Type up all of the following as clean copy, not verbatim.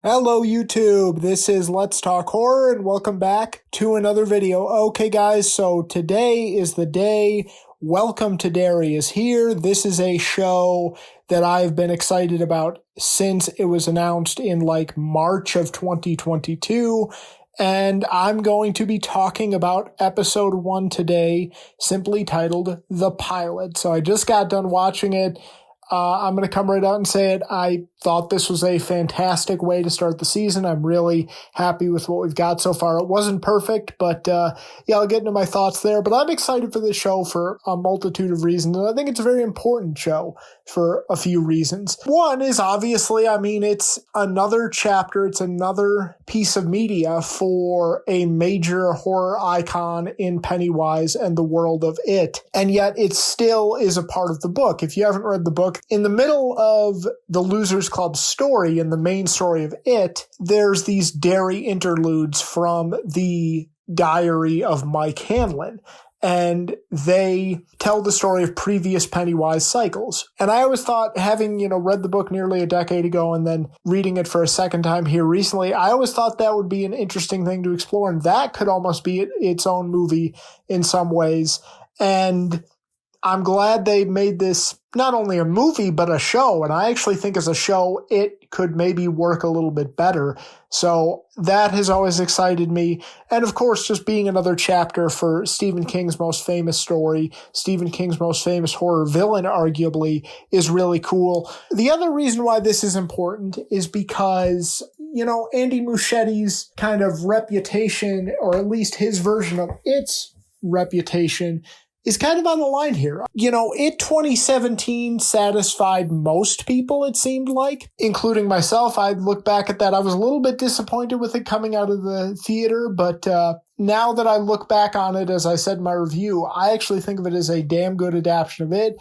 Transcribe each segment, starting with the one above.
Hello YouTube, this is Let's Talk Horror and welcome back to another video. Okay guys, so today is the day Welcome to Derry is here. This is a show that I've been excited about since it was announced in like March of 2022. And I'm going to be talking about episode 1 today, simply titled The Pilot. So I just got done watching it. I'm going to come right out and say it. I thought this was a fantastic way to start the season. I'm really happy with what we've got so far. It wasn't perfect, but I'll get into my thoughts there. But I'm excited for this show for a multitude of reasons. And I think it's a very important show for a few reasons. One is obviously, it's another chapter. It's another piece of media for a major horror icon in Pennywise and the world of It. And yet it still is a part of the book. If you haven't read the book, in the middle of the Losers Club story and the main story of It, there's these Derry interludes from the diary of Mike Hanlon. And they tell the story of previous Pennywise cycles. And I always thought, having, read the book nearly a decade ago and then reading it for a second time here recently, I always thought that would be an interesting thing to explore. And that could almost be its own movie in some ways. And I'm glad they made this not only a movie, but a show. And I actually think as a show, it could maybe work a little bit better. So that has always excited me. And of course, just being another chapter for Stephen King's most famous story, Stephen King's most famous horror villain, arguably, is really cool. The other reason why this is important is because, Andy Muschietti's kind of reputation, or at least his version of its reputation, is kind of on the line here. It 2017 satisfied most people, it seemed like, including myself. I look back at that. I was a little bit disappointed with it coming out of the theater, but now that I look back on it, as I said in my review, I actually think of it as a damn good adaptation of it.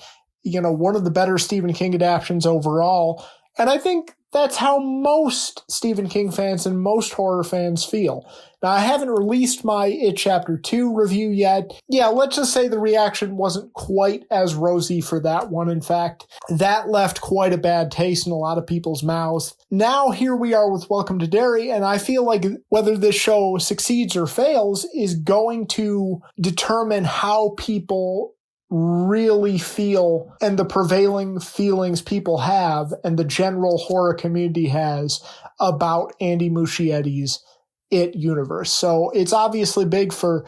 One of the better Stephen King adaptations overall. And I think that's how most Stephen King fans and most horror fans feel. Now, I haven't released my It Chapter 2 review yet. Yeah, let's just say the reaction wasn't quite as rosy for that one. In fact, that left quite a bad taste in a lot of people's mouths. Now, here we are with Welcome to Derry, and I feel like whether this show succeeds or fails is going to determine how people really feel and the prevailing feelings people have and the general horror community has about Andy Muschietti's It universe. So it's obviously big for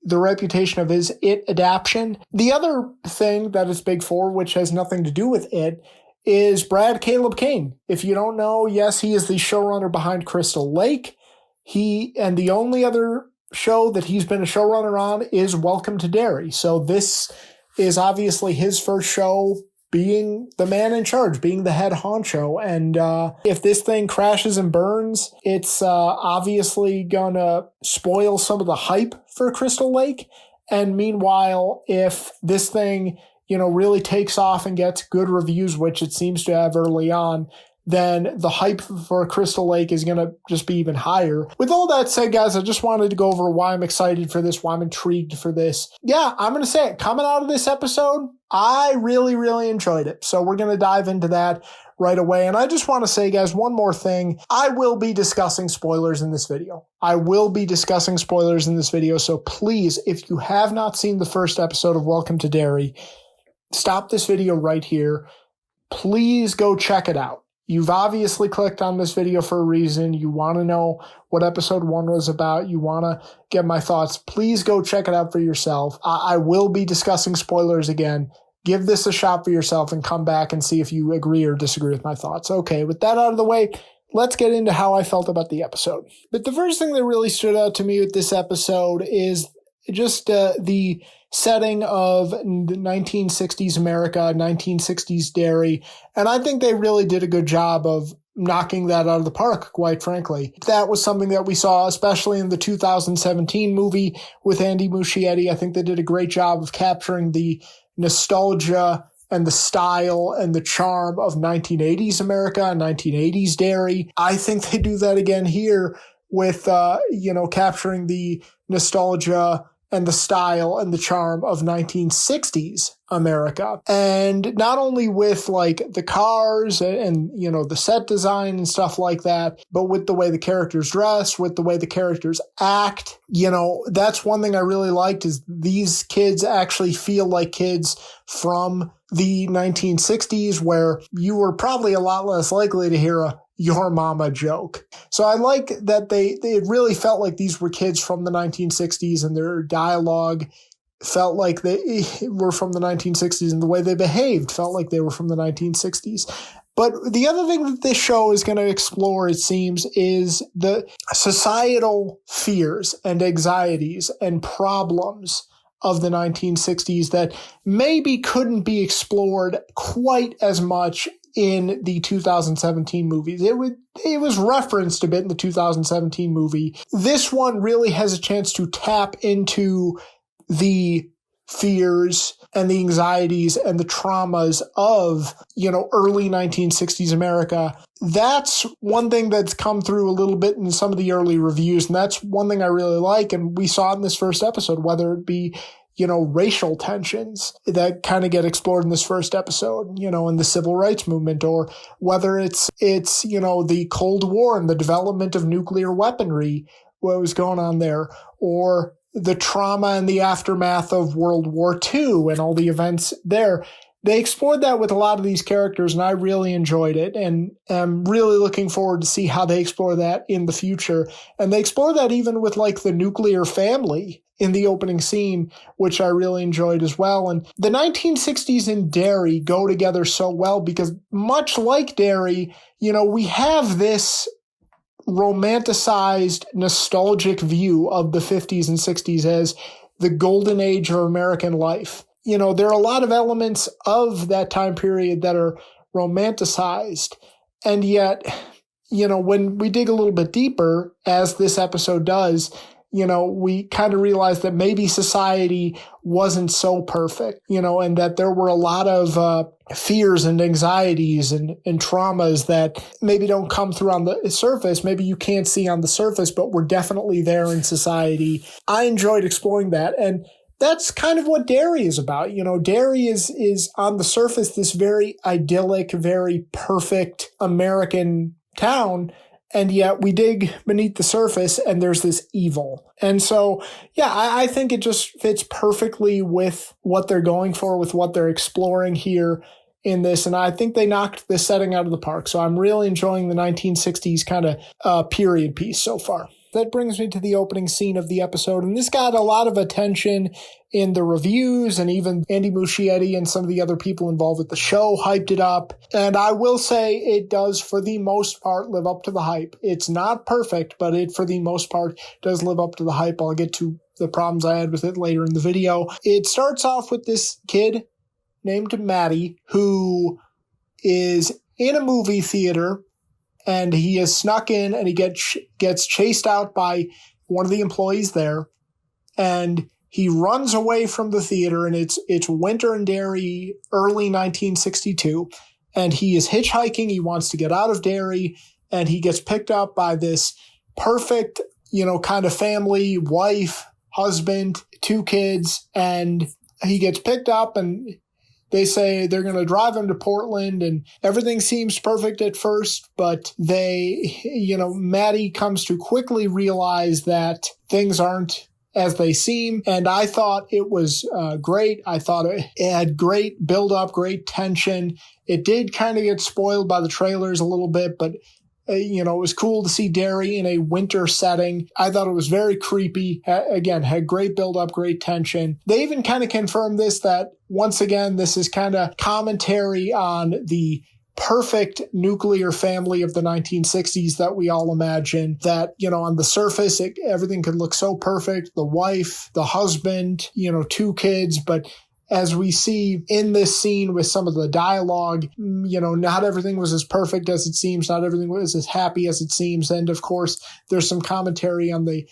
the reputation of his It adaptation. The other thing that it's big for, which has nothing to do with It, is Brad Caleb Kane. If you don't know, yes, he is the showrunner behind Crystal Lake. And the only other show that he's been a showrunner on is Welcome to Derry. So this is obviously his first show being the man in charge, being the head honcho. And if this thing crashes and burns, it's obviously gonna spoil some of the hype for Crystal Lake. And meanwhile, if this thing, really takes off and gets good reviews, which it seems to have early on, then the hype for Crystal Lake is going to just be even higher. With all that said, guys, I just wanted to go over why I'm excited for this, why I'm intrigued for this. Yeah, I'm going to say it. Coming out of this episode, I really, really enjoyed it. So we're going to dive into that right away. And I just want to say, guys, one more thing. I will be discussing spoilers in this video. So please, if you have not seen the first episode of Welcome to Derry, stop this video right here. Please go check it out. You've obviously clicked on this video for a reason. You want to know what episode 1 was about. You want to get my thoughts. Please go check it out for yourself. I will be discussing spoilers again. Give this a shot for yourself and come back and see if you agree or disagree with my thoughts. Okay, with that out of the way, let's get into how I felt about the episode. But the first thing that really stood out to me with this episode is just the setting of 1960s America, 1960s Derry. And I think they really did a good job of knocking that out of the park, quite frankly. That was something that we saw, especially in the 2017 movie with Andy Muschietti. I think they did a great job of capturing the nostalgia and the style and the charm of 1980s America, 1980s Derry. I think they do that again here with, capturing the nostalgia and the style and the charm of 1960s America. And not only with like the cars and you know, the set design and stuff like that, but with the way the characters dress, with the way the characters act. You know, that's one thing I really liked, is these kids actually feel like kids from the 1960s, where you were probably a lot less likely to hear a "your mama" joke. So I like that it really felt like these were kids from the 1960s, and their dialogue felt like they were from the 1960s, and the way they behaved felt like they were from the 1960s. But the other thing that this show is going to explore, it seems, is the societal fears and anxieties and problems of the 1960s that maybe couldn't be explored quite as much in the 2017 movies. It was referenced a bit in the 2017 movie. This one really has a chance to tap into the fears and the anxieties and the traumas of, you know, early 1960s America. That's one thing that's come through a little bit in some of the early reviews, and that's one thing I really like, and we saw it in this first episode, whether it be, you know, racial tensions that kind of get explored in this first episode, you know, in the civil rights movement, or whether it's, you know, the Cold War and the development of nuclear weaponry, what was going on there, or the trauma and the aftermath of World War II and all the events there. They explored that with a lot of these characters, and I really enjoyed it, and I'm really looking forward to see how they explore that in the future. And they explore that even with like the nuclear family in the opening scene, which I really enjoyed as well. And the 1960s and Derry go together so well because, much like Derry, you know, we have this romanticized, nostalgic view of the 50s and 60s as the golden age of American life. You know, there are a lot of elements of that time period that are romanticized. And yet, you know, when we dig a little bit deeper, as this episode does, you know, we kind of realize that maybe society wasn't so perfect, you know, and that there were a lot of fears and anxieties and traumas that maybe don't come through on the surface. Maybe you can't see on the surface, but were definitely there in society. I enjoyed exploring that. And that's kind of what Derry is about. You know, Derry is on the surface this very idyllic, very perfect American town. And yet we dig beneath the surface and there's this evil. And so, yeah, I think it just fits perfectly with what they're going for, with what they're exploring here in this. And I think they knocked the setting out of the park. So I'm really enjoying the 1960s kind of period piece so far. That brings me to the opening scene of the episode. And this got a lot of attention in the reviews, and even Andy Muschietti and some of the other people involved with the show hyped it up. And I will say it does, for the most part, live up to the hype. It's not perfect, but it, for the most part, does live up to the hype. I'll get to the problems I had with it later in the video. It starts off with this kid named Maddie, who is in a movie theater, and he is snuck in, and he gets chased out by one of the employees there, and he runs away from the theater, and it's winter in Derry, early 1962, and he is hitchhiking. He wants to get out of Derry, and he gets picked up by this perfect, you know, kind of family, wife, husband, 2 kids, and he gets picked up, and they say they're going to drive him to Portland, and everything seems perfect at first, but Maddie comes to quickly realize that things aren't as they seem. And I thought it was great. I thought it had great build-up, great tension. It did kind of get spoiled by the trailers a little bit, but it was cool to see Derry in a winter setting. I thought it was very creepy. Again, had great build-up, great tension. They even kind of confirmed this, that once again, this is kind of commentary on the perfect nuclear family of the 1960s that we all imagine, that, on the surface, everything could look so perfect. The wife, the husband, 2 kids, but as we see in this scene with some of the dialogue, not everything was as perfect as it seems. Not everything was as happy as it seems. And of course, there's some commentary on the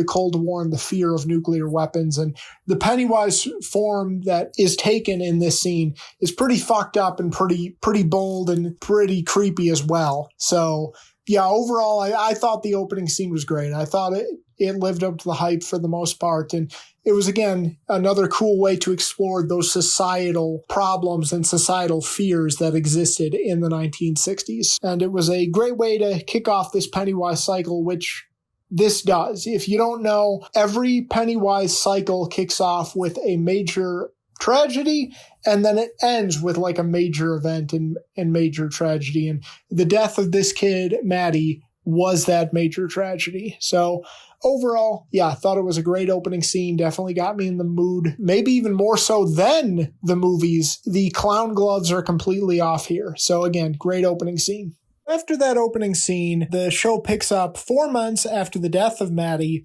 Cold War and the fear of nuclear weapons. And the Pennywise form that is taken in this scene is pretty fucked up and pretty bold and pretty creepy as well. So yeah, overall, I thought the opening scene was great. I thought it lived up to the hype for the most part. And it was, again, another cool way to explore those societal problems and societal fears that existed in the 1960s. And it was a great way to kick off this Pennywise cycle, which this does. If you don't know, every Pennywise cycle kicks off with a major tragedy, and then it ends with like a major event and major tragedy. And the death of this kid, Maddie, was that major tragedy. So overall, yeah, I thought it was a great opening scene. Definitely got me in the mood. Maybe even more so than the movies. The clown gloves are completely off here. So again, great opening scene. After that opening scene, the show picks up 4 months after the death of Maddie.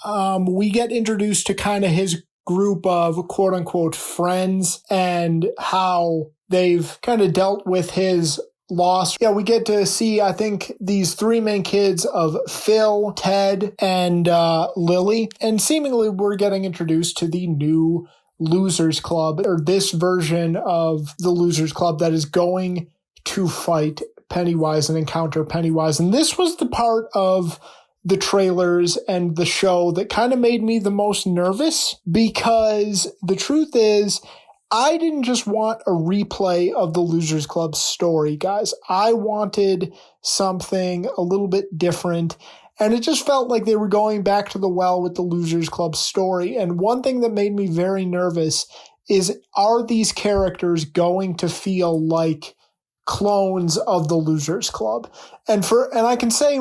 We get introduced to kind of his group of quote unquote friends and how they've kind of dealt with his loss. Yeah, we get to see, I think, these 3 main kids of Phil, Ted, and Lily. And seemingly we're getting introduced to the new Losers Club, or this version of the Losers Club that is going to fight Pennywise and encounter Pennywise. And this was the part of the trailers and the show that kind of made me the most nervous, because the truth is, I didn't just want a replay of the Losers Club story, guys. I wanted something a little bit different, and it just felt like they were going back to the well with the Losers Club story. And one thing that made me very nervous is, are these characters going to feel like clones of the Losers Club? And I can say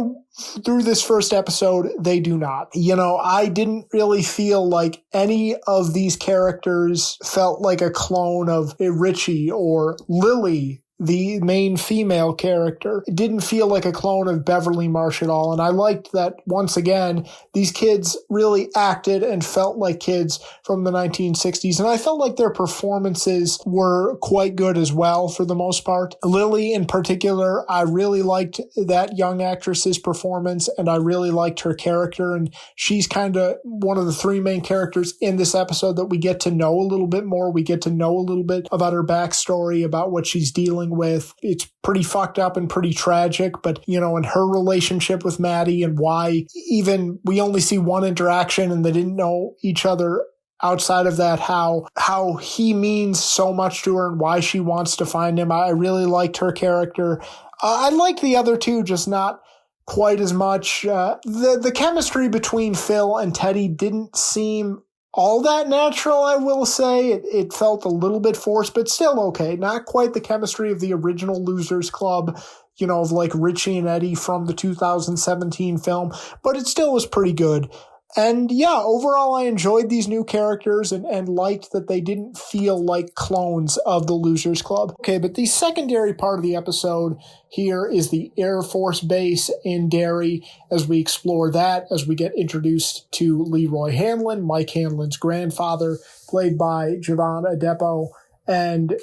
through this first episode, they do not. You know, I didn't really feel like any of these characters felt like a clone of Richie or Lily, the main female character. It didn't feel like a clone of Beverly Marsh at all. And I liked that, once again, these kids really acted and felt like kids from the 1960s. And I felt like their performances were quite good as well for the most part. Lily in particular, I really liked that young actress's performance, and I really liked her character. And she's kind of one of the 3 main characters in this episode that we get to know a little bit more. We get to know a little bit about her backstory, about what she's dealing with. It's pretty fucked up and pretty tragic, but, you know, in her relationship with Maddie, and why even we only see one interaction and they didn't know each other outside of that, how he means so much to her and why she wants to find him. I really liked her character. I liked the other 2, just not quite as much. The chemistry between Phil and Teddy didn't seem all that natural, I will say. It felt a little bit forced, but still okay. Not quite the chemistry of the original Losers Club, you know, of like Richie and Eddie from the 2017 film, but it still was pretty good. And yeah, overall, I enjoyed these new characters and liked that they didn't feel like clones of the Losers Club. Okay, but the secondary part of the episode here is the Air Force Base in Derry, as we explore that, as we get introduced to Leroy Hanlon, Mike Hanlon's grandfather, played by Javon Adepo, and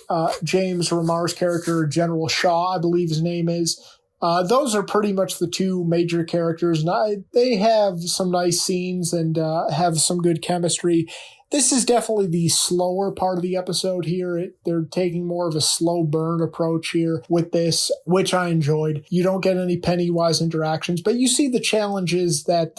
James Remar's character, General Shaw, I believe his name is. Those are pretty much the 2 major characters, and they have some nice scenes and have some good chemistry. This is definitely the slower part of the episode here. They're taking more of a slow burn approach here with this, which I enjoyed. You don't get any Pennywise interactions, but you see the challenges that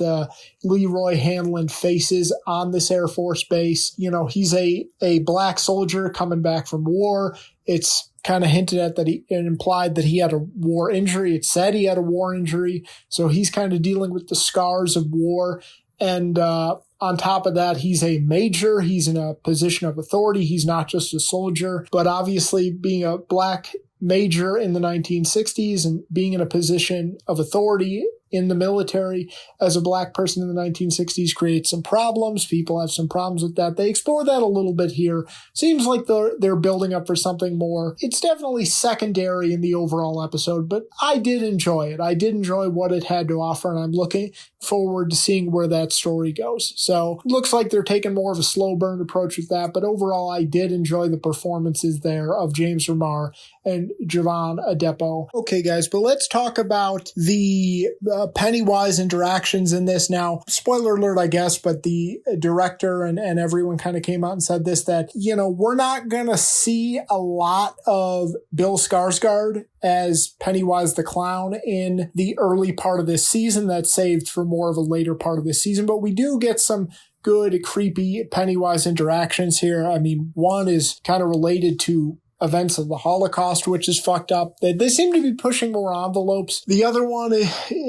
Leroy Hanlon faces on this Air Force base. You know, he's a black soldier coming back from war. It's kind of hinted at that it implied that he had a war injury. It said he had a war injury. So he's kind of dealing with the scars of war. And on top of that, he's a major. He's in a position of authority. He's not just a soldier. But obviously, being a black major in the 1960s and being in a position of authority in the military as a black person in the 1960s creates some problems. People have some problems with that. They explore that a little bit here. Seems like they're building up for something more. It's definitely secondary in the overall episode, but I did enjoy it. I did enjoy what it had to offer, and I'm looking forward to seeing where that story goes. So looks like they're taking more of a slow burn approach with that, but overall I did enjoy the performances there of James Remar and Javon Adepo. Okay, guys, but let's talk about the Pennywise interactions in this. Now, spoiler alert, I guess, but the director and everyone kind of came out and said this, that, we're not going to see a lot of Bill Skarsgård as Pennywise the Clown in the early part of this season. That's saved for more of a later part of this season, but we do get some good, creepy Pennywise interactions here. I mean, one is kind of related to events of the Holocaust, which is fucked up. They seem to be pushing more envelopes. The other one,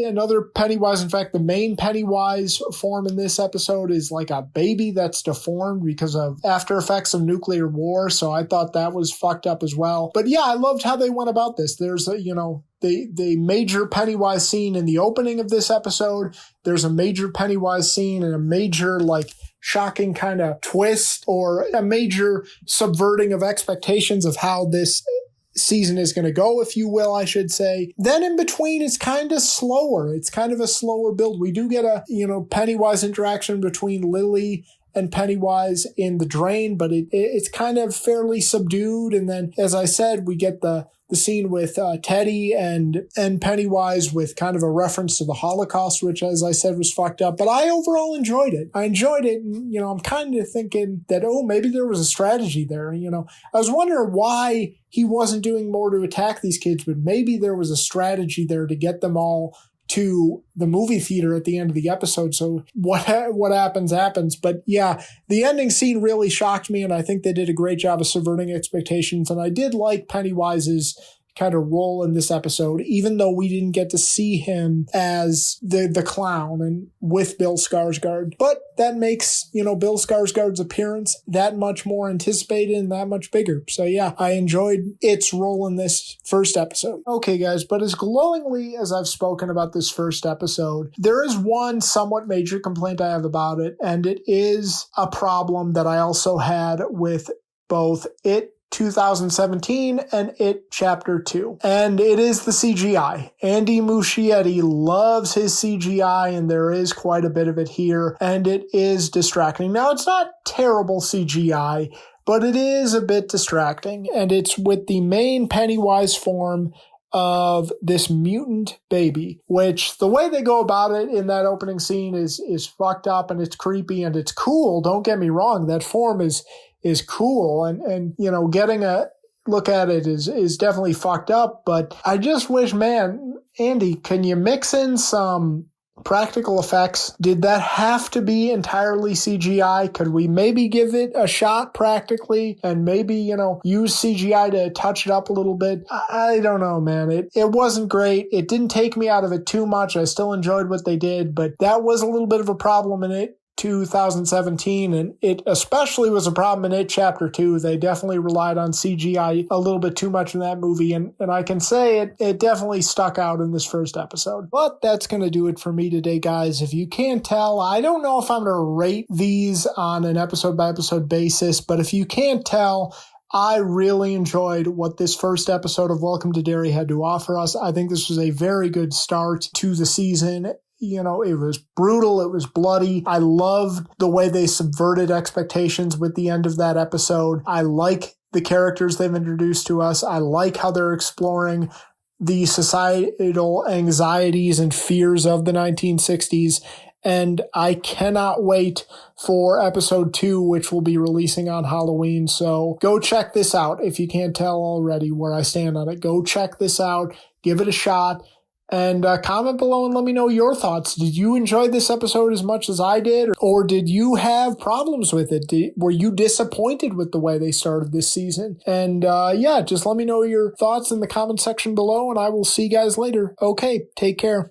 another Pennywise, in fact, the main Pennywise form in this episode is like a baby that's deformed because of after effects of nuclear war. So I thought that was fucked up as well. But yeah, I loved how they went about this. There's the major Pennywise scene in the opening of this episode. There's a major Pennywise scene and a major shocking kind of twist or a major subverting of expectations of how this season is going to go, if you will, I should say. Then in between, it's kind of slower. It's kind of a slower build. We do get a, Pennywise interaction between Lily and Pennywise in the drain, but it's kind of fairly subdued. And then, as I said, we get the scene with Teddy and Pennywise with kind of a reference to the Holocaust, which, as I said, was fucked up. But I overall enjoyed it. And, I'm kind of thinking that, maybe there was a strategy there. I was wondering why he wasn't doing more to attack these kids, but maybe there was a strategy there to get them all to the movie theater at the end of the episode. So what happens. But yeah, the ending scene really shocked me, and I think they did a great job of subverting expectations. And I did like Pennywise's kind of role in this episode, even though we didn't get to see him as the clown and with Bill Skarsgård. But that makes, Bill Skarsgård's appearance that much more anticipated and that much bigger. So yeah, I enjoyed its role in this first episode. Okay, guys, but as glowingly as I've spoken about this first episode, there is one somewhat major complaint I have about it, and it is a problem that I also had with both It 2017 and It Chapter 2. And it is the CGI. Andy Muschietti loves his CGI, and there is quite a bit of it here, and it is distracting. Now, it's not terrible CGI, but it is a bit distracting, and it's with the main Pennywise form of this mutant baby, which the way they go about it in that opening scene is fucked up, and it's creepy, and it's cool. Don't get me wrong. That form is cool, and getting a look at it is definitely fucked up, but I just wish, man, Andy, can you mix in some practical effects? Did that have to be entirely CGI? Could we maybe give it a shot practically and maybe, use CGI to touch it up a little bit? I don't know, man. It wasn't great. It didn't take me out of it too much. I still enjoyed what they did, but that was a little bit of a problem in It 2017, and it especially was a problem in It Chapter 2. They definitely relied on CGI a little bit too much in that movie, and I can say it definitely stuck out in this first episode. But that's going to do it for me today, guys. If you can't tell, I don't know if I'm going to rate these on an episode-by-episode basis, but if you can't tell, I really enjoyed what this first episode of Welcome to Derry had to offer us. I think this was a very good start to the season. It was brutal. It was bloody. I loved the way they subverted expectations with the end of that episode. I like the characters they've introduced to us. I like how they're exploring the societal anxieties and fears of the 1960s. And I cannot wait for episode 2, which will be releasing on Halloween. So go check this out if you can't tell already where I stand on it. Go check this out. Give it a shot. And comment below and let me know your thoughts. Did you enjoy this episode as much as I did? Or did you have problems with it? Were you disappointed with the way they started this season? And just let me know your thoughts in the comment section below, and I will see you guys later. Okay, take care.